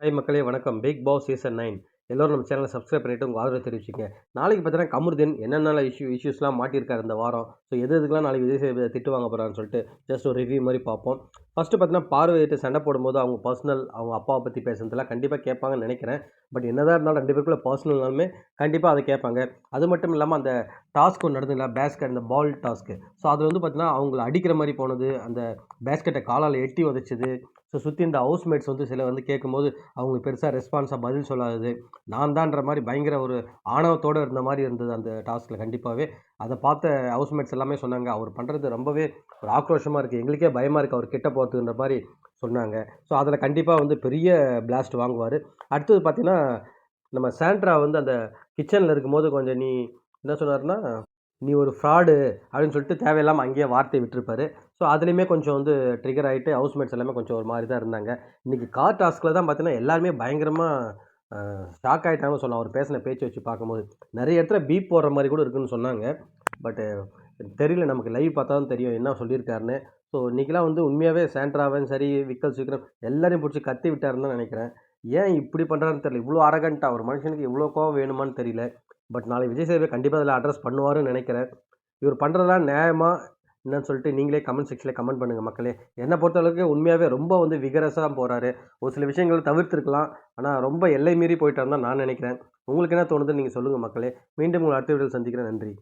Hi மக்களே வணக்கம். Big Boss season 9 எல்லோரும் நம்ம சேனலை சப்ஸ்கிரைப் பண்ணிட்டு உங்கள் ஆதரவு தெரிவிச்சுங்க. நாளைக்கு பார்த்தீங்கன்னா கமருதீன் என்னென்ன இஷ்யூஸ்லாம் மாட்டியிருக்காரு இந்த வாரம். ஸோ எதுக்கெல்லாம் நாளைக்கு விஜய் சேதுபதி திட்டு வாங்க போகிறான்னு சொல்லிட்டு ஜஸ்ட் ஒரு ரிவ்யூ மாதிரி பார்ப்போம். ஃபஸ்ட்டு பார்த்தீங்கன்னா பார்வையிட்டு சண்டை போடும்போது அவங்க பர்சனல் அவங்க அப்பாவை பற்றி பேசுறதுலாம் கண்டிப்பாக கேட்பாங்கன்னு நினைக்கிறேன். பட் என்னதான் இருந்தாலும் ரெண்டு பேருக்குள்ள பர்சனல்னாலுமே கண்டிப்பாக அதை கேட்பாங்க. அது மட்டும் இல்லாமல் அந்த டாஸ்க் ஒன்று நடந்துங்களா பேஸ்கெட் இந்த பால் டாஸ்க்கு. ஸோ அது வந்து பார்த்தீங்கன்னா அவங்கள அடிக்கிற மாதிரி போனது, அந்த பேஸ்கெட்டை காலால் எட்டி உதைச்சது. ஸோ சுற்றி இந்த ஹவுஸ்மேட்ஸ் வந்து சில வந்து கேட்கும்போது அவங்க பெருசாக ரெஸ்பான்ஸாக பதில் சொல்லாதது, நான் தான்ற மாதிரி பயங்கர ஒரு ஆணவத்தோடு இருந்த மாதிரி இருந்தது அந்த டாஸ்கில் கண்டிப்பாகவே. அதை பார்த்த ஹவுஸ்மேட்ஸ் எல்லாமே சொன்னாங்க, அவர் பண்ணுறது ரொம்பவே ஒரு ஆக்ரோஷமாக இருக்குது, எங்களுக்கே பயமாக இருக்குது அவர் கிட்ட போகிறதுன்ற மாதிரி சொன்னாங்க. ஸோ அதில் கண்டிப்பாக வந்து பெரிய பிளாஸ்ட் வாங்குவார். அடுத்தது பார்த்தீங்கன்னா, நம்ம சாண்ட்ரா வந்து அந்த கிச்சனில் இருக்கும்போது கொஞ்சம் என்ன சொன்னார்னா, "நீ ஒரு ஃப்ராடு" அப்படின்னு சொல்லிட்டு தேவையில்லாமல் அங்கேயே வார்த்தை விட்டுருப்பாரு. ஸோ அதுலேயுமே கொஞ்சம் வந்து ட்ரிகர் ஆகிட்டு ஹவுஸ்மேட்ஸ் எல்லாமே கொஞ்சம் ஒரு மாதிரி தான் இருந்தாங்க. இன்றைக்கி கார் டாஸ்கில் தான் பார்த்தீங்கன்னா எல்லாருமே பயங்கரமாக ஷாக் ஆகிட்டாங்கன்னு சொல்லலாம். அவர் பேசின பேச்சு வச்சு பார்க்கும்போது நிறைய இடத்துல பீப் போடுற மாதிரி கூட இருக்குன்னு சொன்னாங்க. பட்டு தெரியல, நமக்கு லைவ் பார்த்தா தான் தெரியும் என்ன சொல்லியிருக்காருன்னு. ஸோ இன்றைக்கெலாம் வந்து உண்மையாகவே சாண்ட்ராவும் சரி, விக்கல் விக்ரம் எல்லாரையும் பிடிச்சி கத்தி விட்டாருன்னு தான் நினைக்கிறேன். ஏன் இப்படி பண்ணுறாருன்னு தெரியல. இவ்வளோ அரகண்ட்டாக ஒரு மனுஷனுக்கு இவ்வளோ கோவம் வேணுமான்னு தெரியல. பட் நாளைக்கு விஜய் சேதுபதி கண்டிப்பாக அதில் அட்ரஸ் பண்ணுவாருன்னு நினைக்கிறேன். இவர் பண்ணுறதெல்லாம் நியாயமா என்னன்னு சொல்லிட்டு நீங்களே கமெண்ட் செக்ஷனில் கமெண்ட் பண்ணுங்கள் மக்களே. என்னை பொறுத்தளவுக்கு உண்மையாகவே ரொம்ப வந்து விகரஸாக போகிறாரு. ஒரு சில விஷயங்கள் தவிர்த்திருக்கலாம். ஆனால் ரொம்ப எல்லை மீறி போயிட்டாருன்னு தான் நான் நினைக்கிறேன். உங்களுக்கு என்ன தோணுதுன்னு நீங்கள் சொல்லுங்கள் மக்களே. மீண்டும் உங்களை அடுத்த வீடியோவில் சந்திக்கிறேன். நன்றி.